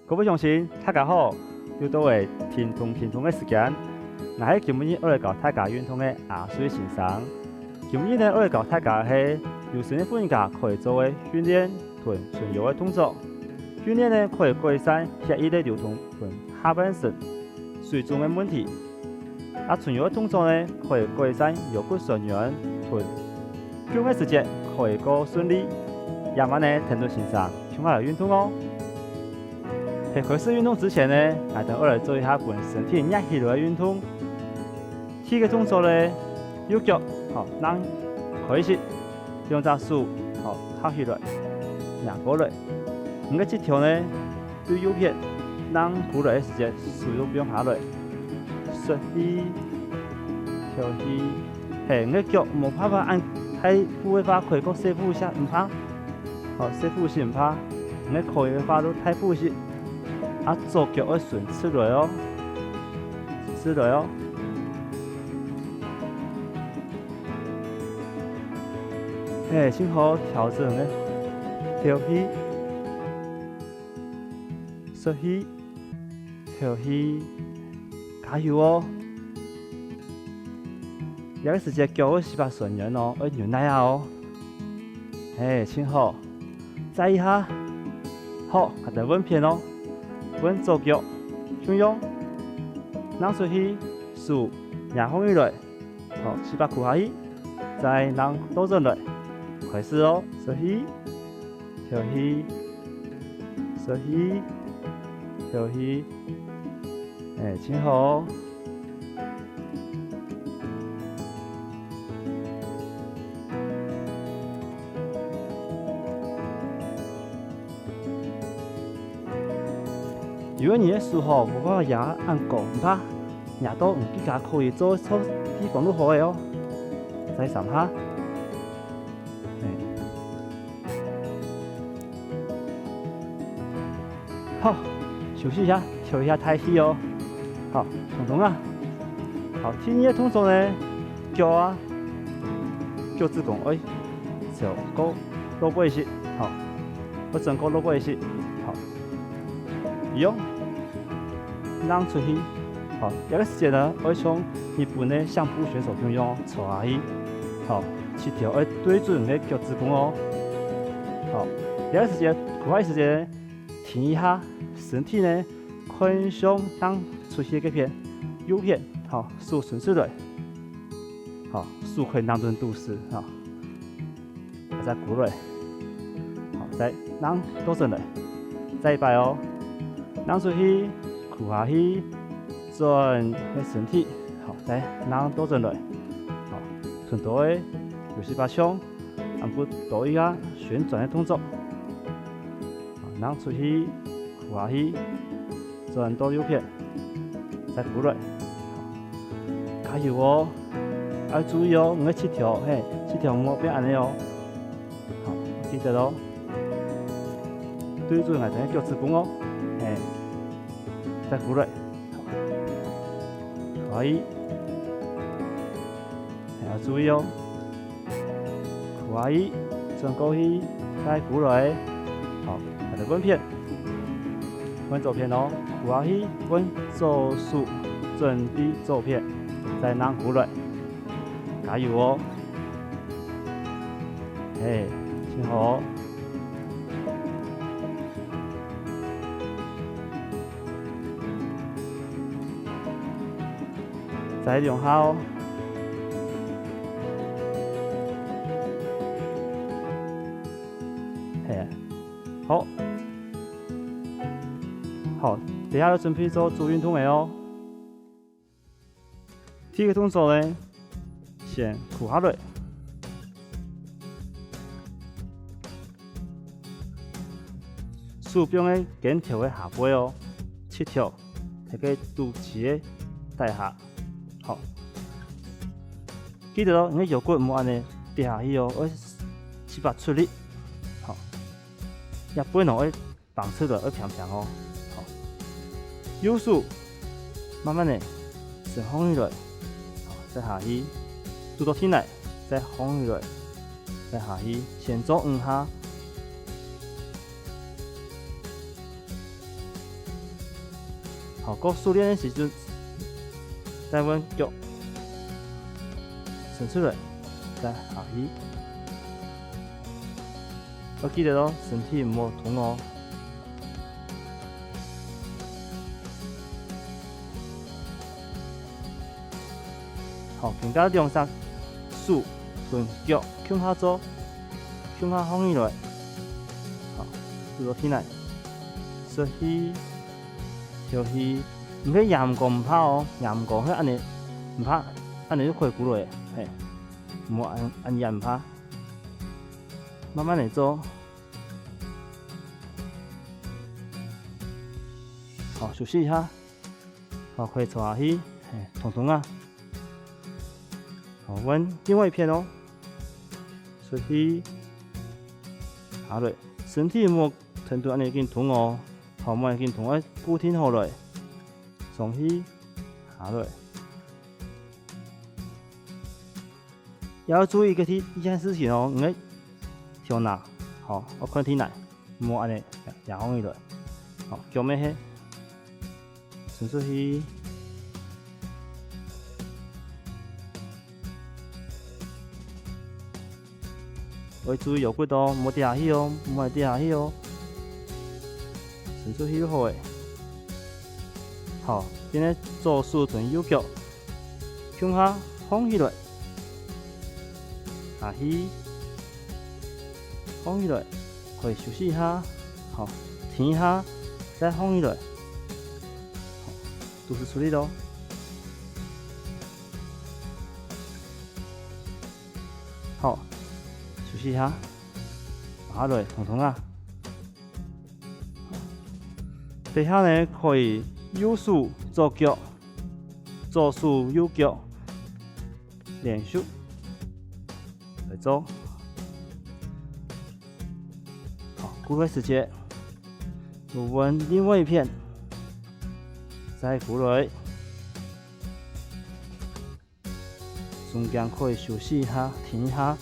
各位鄉親，大家好，又到了聽通的時間。我係今日我來教大家運動的阿水先生。今日呢，我來教大家係有身體訓練家可以做的訓練同循游的動作。訓練呢可以改善血液的流通同下半身水腫的問題。循游的動作呢可以改善腰骨酸軟同腳的時節可以更順利。夜晚呢，聽到先生請我來運動哦。在開始運動之前呢，等我來做一下本身體壓起來的運動。第一個動作呢，右腳讓開始，用隻手合起來，壓過來。我們這條呢，對右邊，讓過來的時間手都不用下來，吸氣，調氣。我的腳沒辦法按太負的話，可以個小負一下，唔怕。小負是唔怕，我可以的話都太負些。左腳要順出來哦，出來哦。先好調整的，調氣，吸氣，調氣，加油哦！這個時間腳要是把順人哦，要扭奶哦。先好，再一下，好，還得穩片哦。穩左腳，向右，讓出去，手壓放起來，是把褲下去，再讓倒轉來，開始哦，吸氣，調氣，吸氣，調氣，請好。如果你的手無辦法壓按過，唔怕，壓到自家可以做錯地方都好的哦。再3下，好，休息一下，調一下態勢哦。好，同啊。好，第二個動作呢，腳趾公就高落背些，好，我整個落背些，好，用。讓出去，這個時間呢，我從日本的相撲選手中用坐下去，起條要對準你的腳趾公哦。這個時間，快時間，停一下，身體呢，看向讓出去這邊，右邊，手順出來，手可以讓頓肚子，再過來，再讓倒轉來，再一擺哦，讓出去。屈下去，轉你身體，再讓倒轉來，順倒的就是把槍，不多一個旋轉的動作，讓出去，屈下去，轉到右邊，再過來，加油哦！要注意哦，我們7條，7條目標安尼哦，記得咯，對準下等腳趾公哦，再過來，可以，要注意哦，可以，轉過去，再過來，還得穩片，穩左片哦，可以，穩左手，準備左片，再讓過來，加油哦，挺好。再2下哦，好，等下要準備做主運動的哦。第一個動作呢，先屈下來，手柄的緊條的下背哦，7條，那個肚臍的帶下。好，記得哦，你的腰骨唔好安尼跌下去哦，要是把出力，也不能會綁出來，要平平哦。好，右手慢慢的先放起來，再下去，拄到天來，再放起來，再下去，先做2下，好，夠熟練的時陣，再阮腳伸出來，再下去。要記得咯，身體唔好痛哦。好，更加兩三數，順腳向下走，向下放起來。好，坐起來，吸氣，呼氣，唔可以嚴過唔怕哦，嚴過迄安尼唔怕，安尼就可以鼓落來，嘿，唔好按嚴唔怕。慢慢來做，好，休息一下，好，可以坐下去，彤彤啊，好，阮另外一片哦，吸氣，下來，身體莫疼到安尼緊痛哦，好，莫緊痛，要不停下來，上去，下來，要注意一件事情哦，跳哪？好，我看天來，莫安尼也放伊落。好，腳咩嘿？伸出去，要注意腰骨哦，莫跌下去哦，莫跌下去哦。伸出去就好誒。好，今日做數轉右腳，向下放起來，下去。放起來，可以休息一下，好，停一下，再放起來，好，都是出力咯。好，休息一下，下來，彤彤啊，底下呢可以右手左腳，左手右腳，連續來做。鼓來時間，我們另外一片，再鼓來，中間可以休息一下，停一下，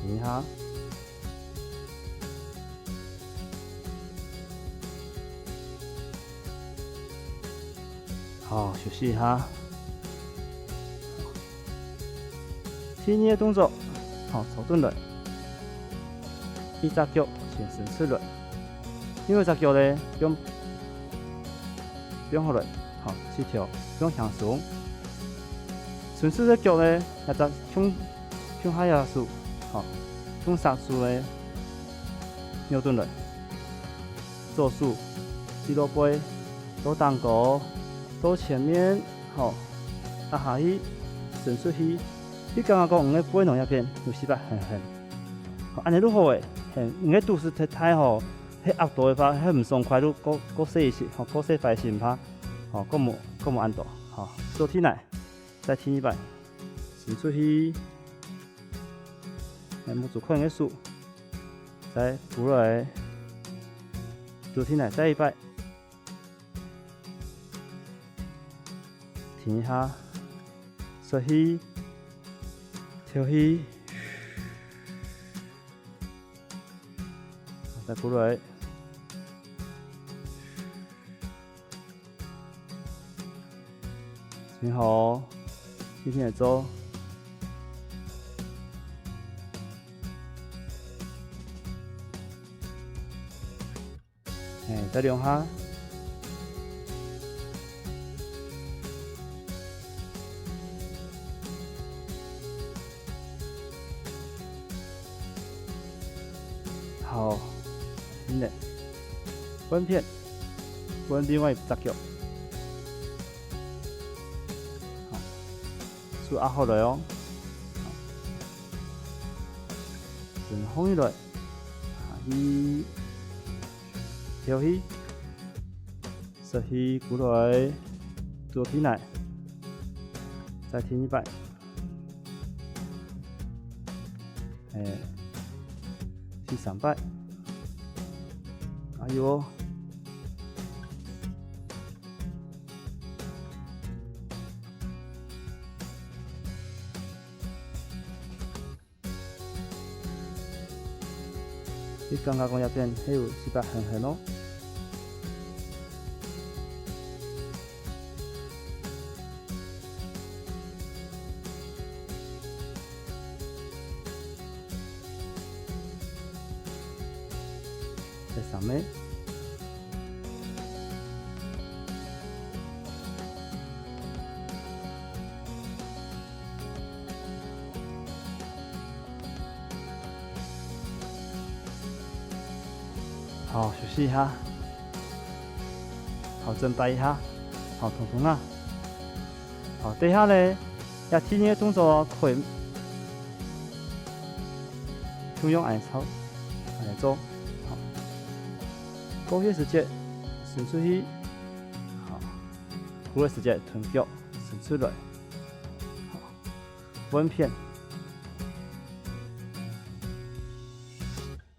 停一下，好，休息一下，踢捏動作。好，手蹲來，一隻腳先伸出來，另外一隻腳呢，不用下來，好，起跳，不用向上。順勢的腳呢，一隻向下壓縮，好，向上數呢，扭蹲來，做數，肌肉背，都當狗，都前面，好，下去，伸出去。你感覺講你個背囊一片有失敗，好，安尼愈好誒，你個肚子太好，迄壓度的話，迄唔爽快，愈佫細一些，好，佫細塊些唔怕，好，佫無按到，好，做起來，再踢一擺，伸出去，拇指看個數，再鼓來，做起來，再一擺，停一下，吸氣。跳起，再鼓來，挺好。今天來做，再兩下。好，呢，分片，分另外一隻腳，好，數壓好來哦，先放起來，下去，跳起，吸氣，鼓來，做起來，再停一擺，第三擺，加油哦！你感覺講一邊還有是把橫橫哦。在上面。好，休息一下，好，整擺一下，好，彤彤啊，好，等下咧，要體驗的動作可以就用按操來做，好，呼吸時節伸出去，好，呼氣時節臀腳伸出來，好，穩片，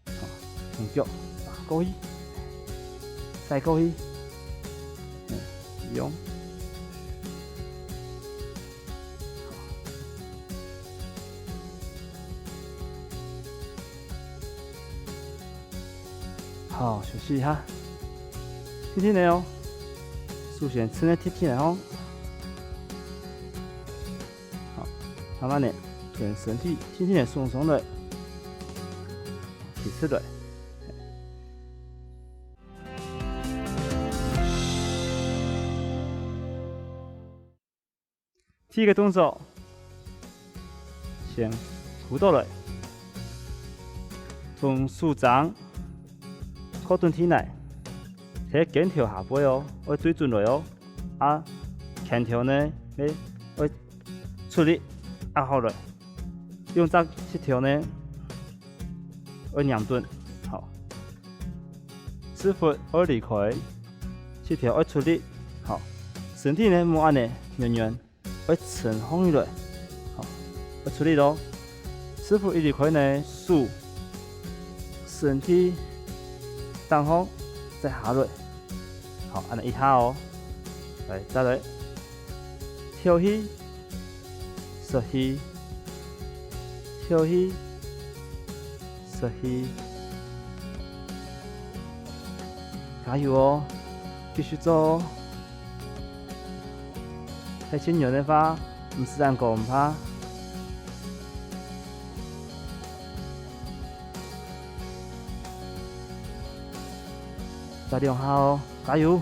好，臀腳。勾一，再勾一，用，好，休息一下，聽聽的哦，首先吃的聽聽的哦，好，慢慢的，臀身體輕輕的鬆鬆的，提起來。第一個動作，先扶倒來，從手掌靠蹲體內，喺肩條下背哦，要對準來哦。啊，肩條呢，要出力壓好來，用這膝條呢，要兩蹲，好，師傅要離開，膝條要出力，好，身體呢冇按呢圓圓。要沉放一來，好，要出力咯。師傅一離開呢，手身體當放再下來，好，按一下哦。來，再來，跳起，吸氣，跳起，吸氣，加油哦，繼續做哦。太輕柔的話，唔是按個唔怕。再2下哦，加油！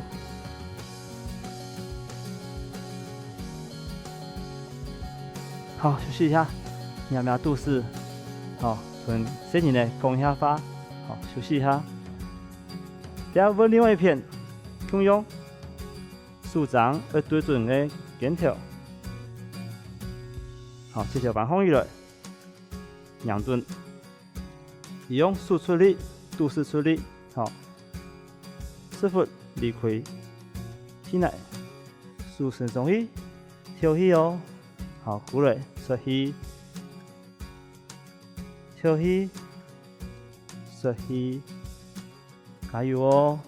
好，休息一下，瞄瞄肚子，好，臀身體呢弓一下發，好，休息一下。等下問另外一邊，同樣，手掌要對準的。肩條，好，這條板放一來，兩蹲，用手出力，肚子出力，好，師傅離開體內，手伸上去，跳起哦，好，過來，吸氣，跳起，吸氣，加油哦！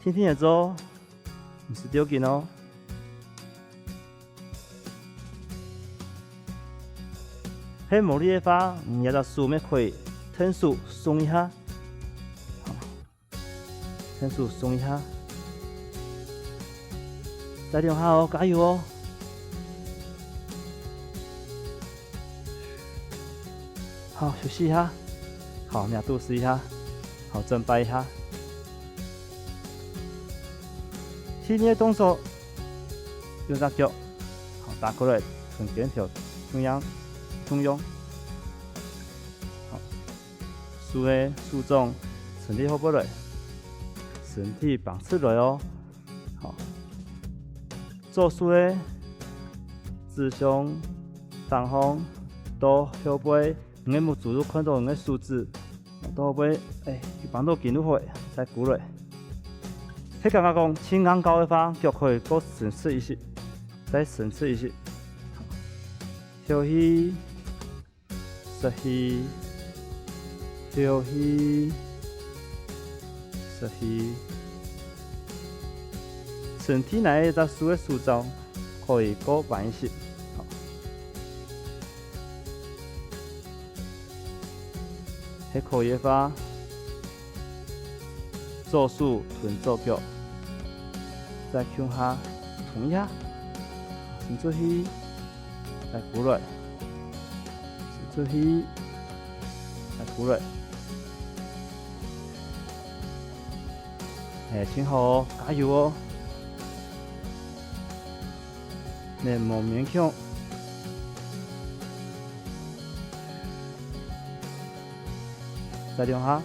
天天的做，不是丟緊哦。喺冇力的話，也就手面可以伸手鬆一下，好，伸手鬆一下，再2下哦，加油哦！好，休息一下，好，兩肚試一下，好，整擺一下。體驗動作，用隻腳，好，打過來，從肩條中央，好，手呢，手中，身體後背來，身體綁起來哦，好，做手呢，指向當方到後背，你冇注意看到你的手指，到後背，綁到緊入去，再過來。迄感覺講輕剛高的話，腳可以多伸出一些，再伸出一些。跳起，吸氣，跳起，吸氣。身體內在手的手掌可以多慢一些。好，迄可以的話，做數臀做腳，再向下吞一下，伸出去，再鼓落，伸出去，再鼓落。請好哦，加油哦！你莫勉強。再兩下，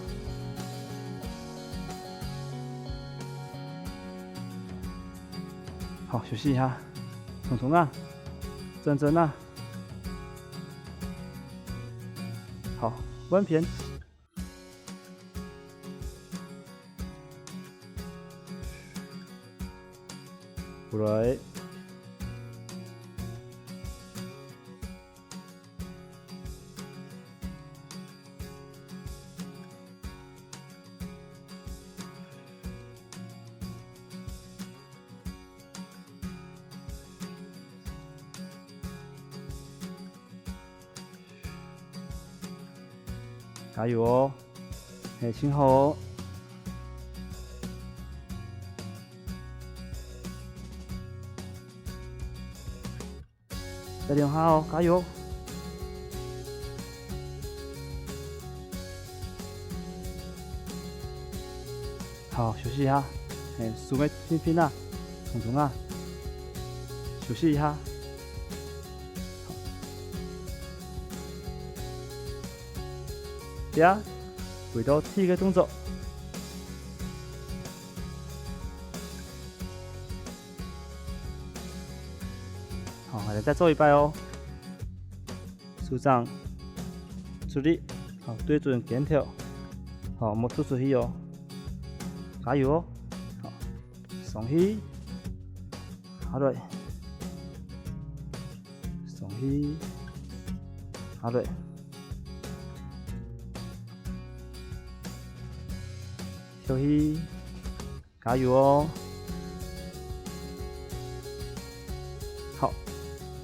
好，休息一下，彤彤啊，珍珍啊，好，彎片，過來。加油哦！請好哦。再兩下哦，加油！好，休息一下。數個片片啊，彤彤啊，休息一下。第二，回到第一個動作。好，我哋再做一擺哦。手掌出力，好，對準肩條，好，莫吐出去哦。加油哦！好，鬆氣，下來，鬆氣，下來。休息，加油哦！好，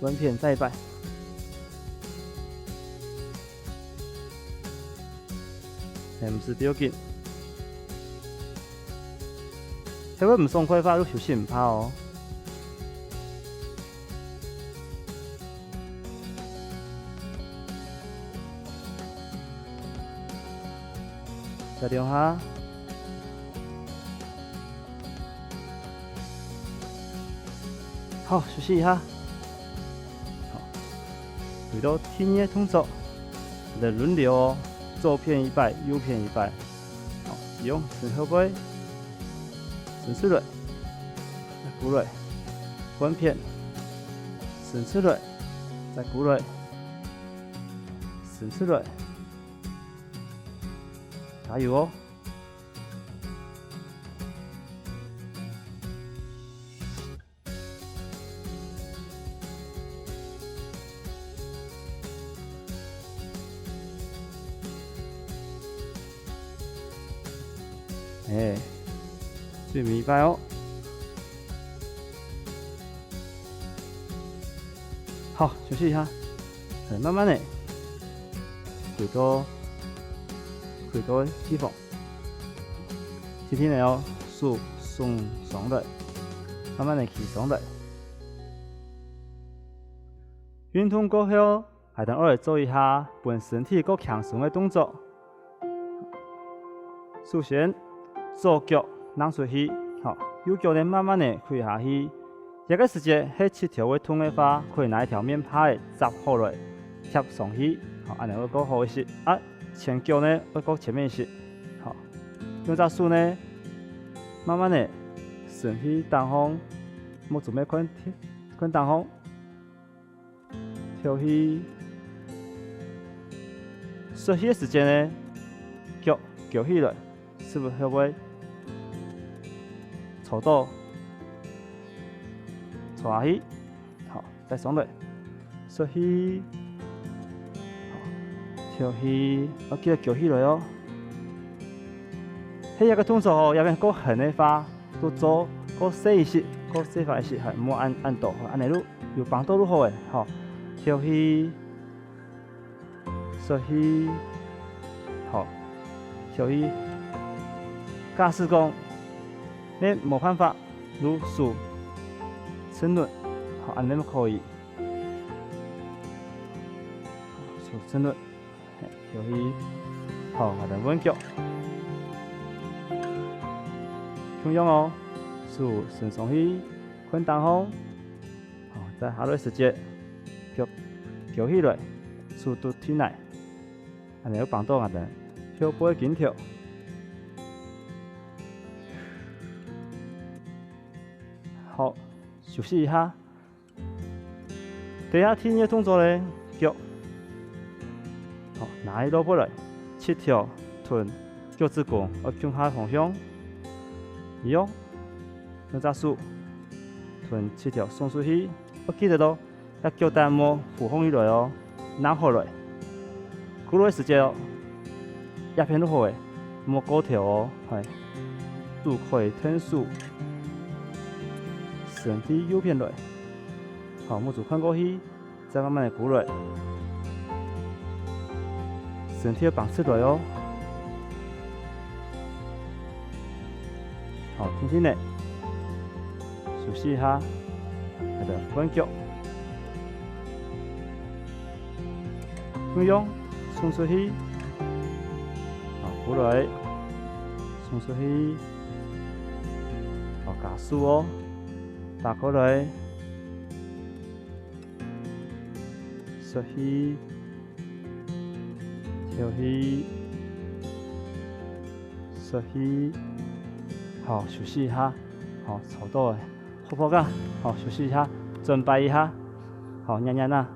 穩片再一擺。唔是要緊，如果唔爽快法，你休息唔怕哦。再兩下。好，休息一下。好，回到第二個動作，來輪流哦，左片一擺，右片一擺。好，用伸後背，伸出來，再鼓來，彎片，伸出來，再鼓來，伸出來，加油哦！最明白哦。好，休息一下，慢慢的回到地方，今天呢要手鬆上來，慢慢的起上來。運動過後，還等我來做一下本身體夠強壯的動作。首先，左腳讓出去，好，右腳呢慢慢的開下去。這個時間係七條會痛的話，可以拿一條面拍扎好來貼上去，好，安尼會夠好一些。啊，前腳呢會夠前面一些，好，用隻手呢慢慢的身體當風，莫準備看當風，跳起。休息的時間呢，腳舉起來，是不是會不會？抽到，抽下去，好，再上來，收起，好，跳起，我記得舉起來哦。迄一個動作哦，要邊夠狠的話，夠做，夠細一些，夠細法一些，係莫按倒，按內路有幫到路好誒，好，跳起，收起，好。所以假使講你無辦法如數沉淪，好，安尼就可以數沉淪，所以好，我哋穩腳，同樣哦，數伸上去，困當風，好，在下落時節，腳翹起來，數拄天來，安尼有幫到我哋跳背緊跳。好，休息一下。第下天嘅動作咧，腳，好，拿起落背來，七條臀，腳趾弓，向下方向，一樣，兩隻手，臀七條送出去，我記得咯，一腳帶冇俯放起來哦，拿回來，鼓落時間哦，一片都好誒，冇高條哦，係，肚可以挺豎。身體右偏來，好，拇指看過去，再慢慢的鼓來，身體要綁出來哦。好，輕輕的休息一下，來的彎腳，同樣送出去，好，鼓來，送出去，好，加速哦。打過來，收起，跳起，收起，好，休息一下，好，差不多誒，後坡架，好，休息一下，準備一下，好，nhanh nhanh啦，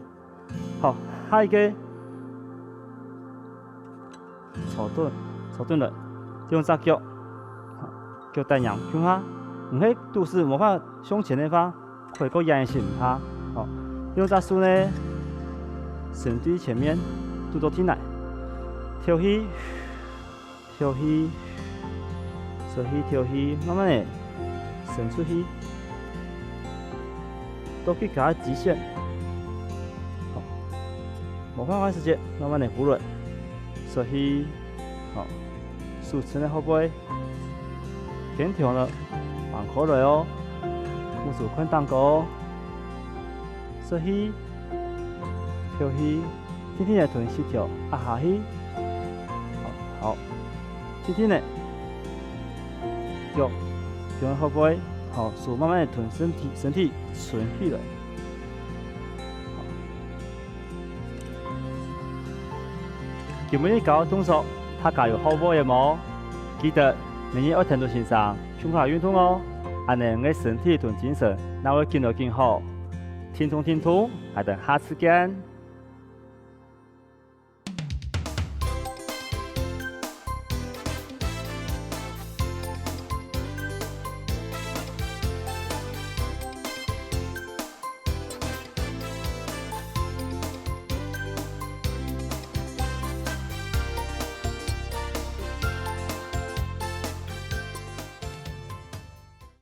好，下一個，草蹲了，用隻腳，好，腳帶仰向下。唔係肚子冇法向前的話，可以個壓線它，好，用隻手呢，身體前面肚到天來，跳起，跳起，收起跳起，慢慢的伸出去，都去搞極限，好，冇辦法時間，慢慢的扶穩，收起，好，手撐在後背，緊條了。放開來哦，拇指困當高，收起，跳起，輕輕的臀細條壓下去，好，輕輕的腳向後背，好，手慢慢的臀身體順起來，今日搞動作，他加有後背的冇？記得明日要聽到線上。胸下運動哦，安尼我身體同精神，那會更好更好。聽眾，還等下次見。